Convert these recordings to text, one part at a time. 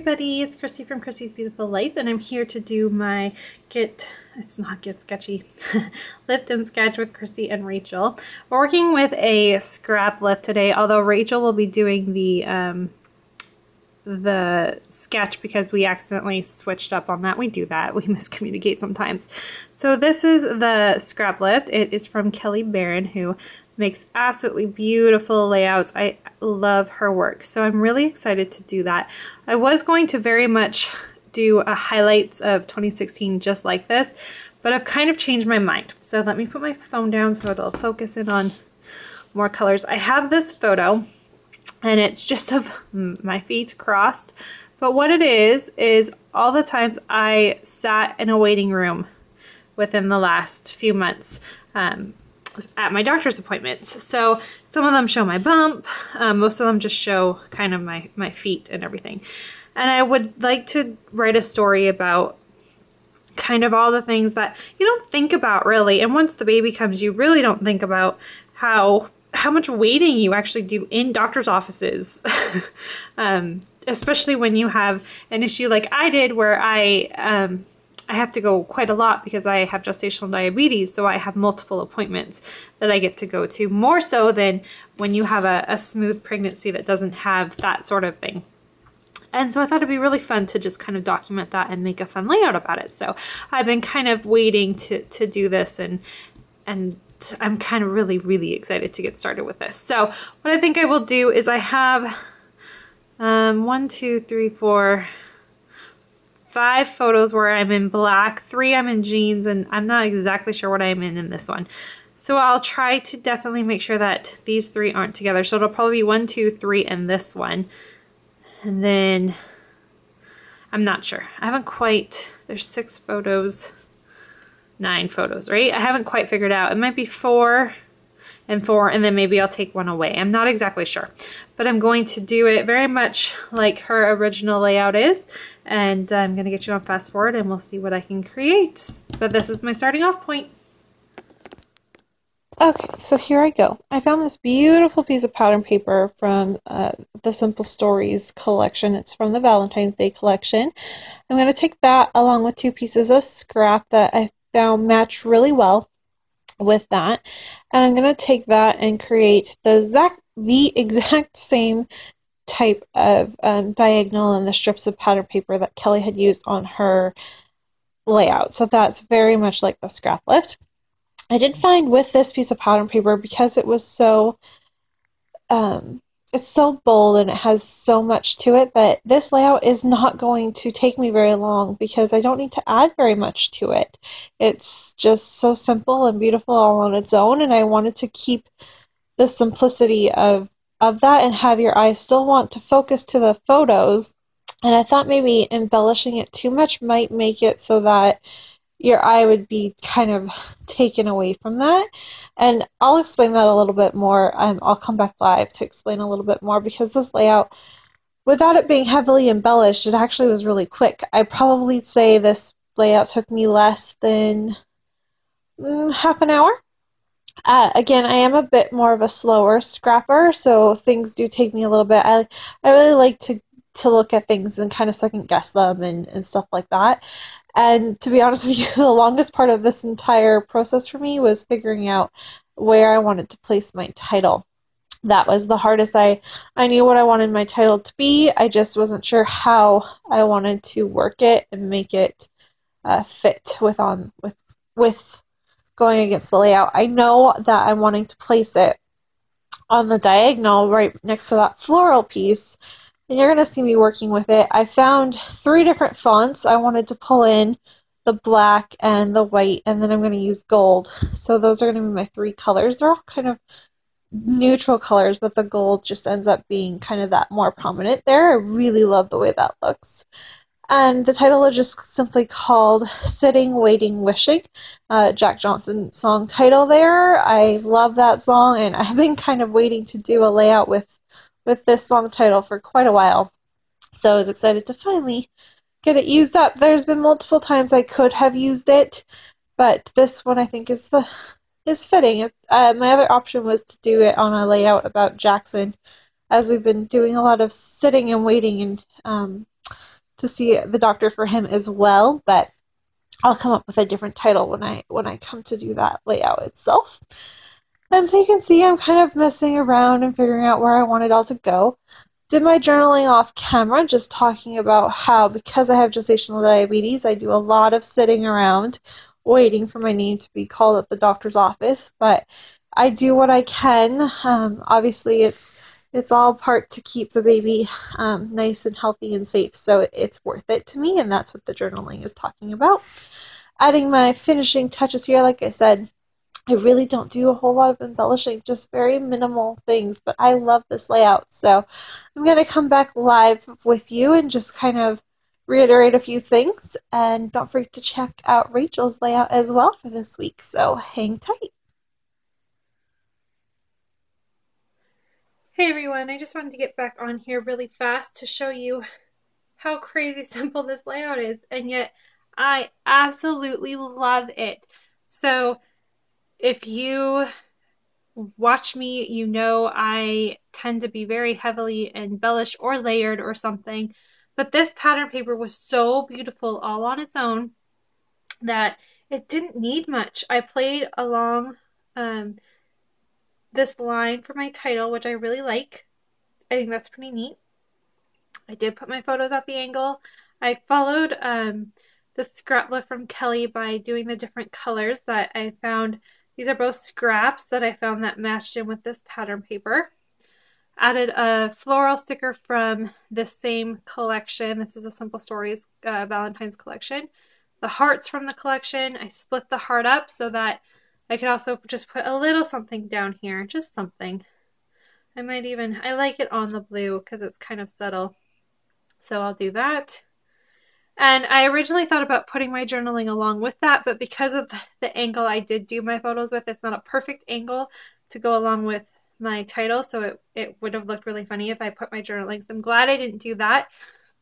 everybody, it's Christy from Christy's Beautiful Life, and I'm here to do my it's not get sketchy, lift and sketch with Christy and Rachel. We're working with a scrap lift today, although Rachel will be doing the sketch because we accidentally switched up on that. We do that. We miscommunicate sometimes. So this is the scrap lift. It is from Kelly Barron, who makes absolutely beautiful layouts. I love her work. So I'm really excited to do that. I was going to very much do a highlights of 2016 just like this, but I've kind of changed my mind. So let me put my phone down so it'll focus in on more colors. I have this photo and it's just of my feet crossed. But what it is all the times I sat in a waiting room within the last few months at my doctor's appointments. So some of them show my bump, most of them just show kind of my feet and everything. And I would like to write a story about kind of all the things that you don't think about really. And once the baby comes, you really don't think about how much waiting you actually do in doctor's offices. Especially when you have an issue like I did where I have to go quite a lot because I have gestational diabetes, so I have multiple appointments that I get to go to, more so than when you have a smooth pregnancy that doesn't have that sort of thing. And so I thought it'd be really fun to just kind of document that and make a fun layout about it. So I've been kind of waiting to do this, and I'm kind of really excited to get started with this. So what I think I will do is I have 1, 2, 3, 4, 5 photos where I'm in black, 3 I'm in jeans, and I'm not exactly sure what I'm in this one. So I'll try to definitely make sure that these 3 aren't together. So it'll probably be 1, 2, 3 and this one. And then I'm not sure. I haven't quite, there's 6 photos, 9 photos, right? I haven't quite figured out. It might be 4 and 4, and then maybe I'll take 1 away. I'm not exactly sure, but I'm going to do it very much like her original layout is. And I'm going to get you on fast forward and we'll see what I can create. But this is my starting off point. Okay, so here I go. I found this beautiful piece of pattern paper from the Simple Stories collection. It's from the Valentine's Day collection. I'm going to take that along with 2 pieces of scrap that I found match really well with that. And I'm going to take that and create the exact same type of diagonal and the strips of pattern paper that Kelly had used on her layout. So that's very much like the scrap lift. I did find with this piece of pattern paper, because it was so, it's so bold and it has so much to it, that this layout is not going to take me very long because I don't need to add very much to it. It's just so simple and beautiful all on its own, and I wanted to keep the simplicity of that and have your eyes still want to focus to the photos. And I thought maybe embellishing it too much might make it so that your eye would be kind of taken away from that. And I'll explain that a little bit more. I'll come back live to explain a little bit more, because this layout, without it being heavily embellished, it actually was really quick. I'd probably say this layout took me less than half an hour. Again, I am a bit more of a slower scrapper, so things do take me a little bit. I really like to look at things and kind of second guess them and stuff like that. And to be honest with you, the longest part of this entire process for me was figuring out where I wanted to place my title. That was the hardest. I knew what I wanted my title to be. I just wasn't sure how I wanted to work it and make it fit with going against the layout. I know that I'm wanting to place it on the diagonal right next to that floral piece. And you're going to see me working with it. I found 3 different fonts. I wanted to pull in the black and the white, and then I'm going to use gold. So those are going to be my 3 colors. They're all kind of neutral colors, but the gold just ends up being kind of that more prominent there. I really love the way that looks. And the title is just simply called Sitting, Waiting, Wishing. Jack Johnson song title there. I love that song, and I've been kind of waiting to do a layout with this song title for quite a while. So I was excited to finally get it used up. There's been multiple times I could have used it, but this one I think is fitting. My other option was to do it on a layout about Jackson, as we've been doing a lot of sitting and waiting and to see the doctor for him as well, but I'll come up with a different title when I come to do that layout itself. And so you can see I'm kind of messing around and figuring out where I want it all to go. Did my journaling off camera, just talking about how, because I have gestational diabetes, I do a lot of sitting around waiting for my name to be called at the doctor's office, but I do what I can. Obviously, it's all part to keep the baby nice and healthy and safe, so it's worth it to me, and that's what the journaling is talking about. Adding my finishing touches here, like I said, I really don't do a whole lot of embellishing, just very minimal things, but I love this layout, so I'm going to come back live with you and just kind of reiterate a few things, and don't forget to check out Rachel's layout as well for this week, so hang tight. Hey everyone, I just wanted to get back on here really fast to show you how crazy simple this layout is, and yet I absolutely love it. So if you watch me, you know I tend to be very heavily embellished or layered or something, but this pattern paper was so beautiful all on its own that it didn't need much. I played along this line for my title, which I really like. I think that's pretty neat. I did put my photos at the angle. I followed the scraplift from Kelly by doing the different colors that I found. These are both scraps that I found that matched in with this pattern paper. Added a floral sticker from this same collection. This is a Simple Stories Valentine's collection. The hearts from the collection, I split the heart up so that I could also just put a little something down here, just something. I like it on the blue because it's kind of subtle. So I'll do that. And I originally thought about putting my journaling along with that, but because of the angle I did do my photos with, it's not a perfect angle to go along with my title, so it would have looked really funny if I put my journaling. So I'm glad I didn't do that,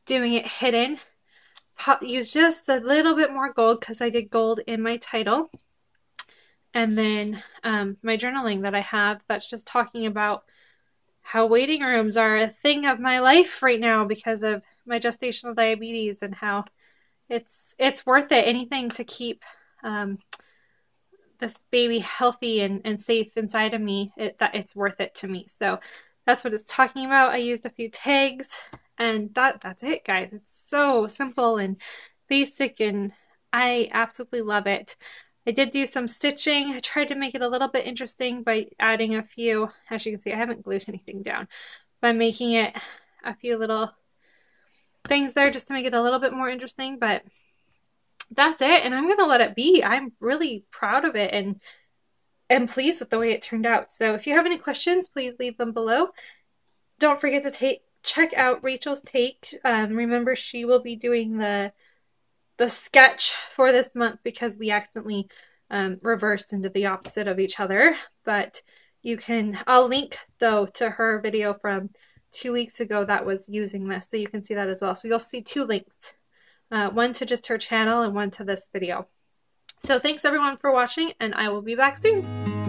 doing it hidden. Use just a little bit more gold because I did gold in my title. And then my journaling that I have, that's just talking about how waiting rooms are a thing of my life right now because of my gestational diabetes, and how it's worth it. Anything to keep this baby healthy and safe inside of me, it's worth it to me. So that's what it's talking about. I used a few tags, and that's it, guys. It's so simple and basic, and I absolutely love it. I did do some stitching. I tried to make it a little bit interesting by adding a few, as you can see, I haven't glued anything down, by making it a few little things there just to make it a little bit more interesting, but that's it, and I'm going to let it be. I'm really proud of it and pleased with the way it turned out. So if you have any questions, please leave them below. Don't forget to check out Rachel's take. Remember, she will be doing the sketch for this month because we accidentally reversed into the opposite of each other, but I'll link though to her video from 2 weeks ago that was using this, so you can see that as well. So you'll see 2 links, one to just her channel and one to this video. So thanks everyone for watching, and I will be back soon.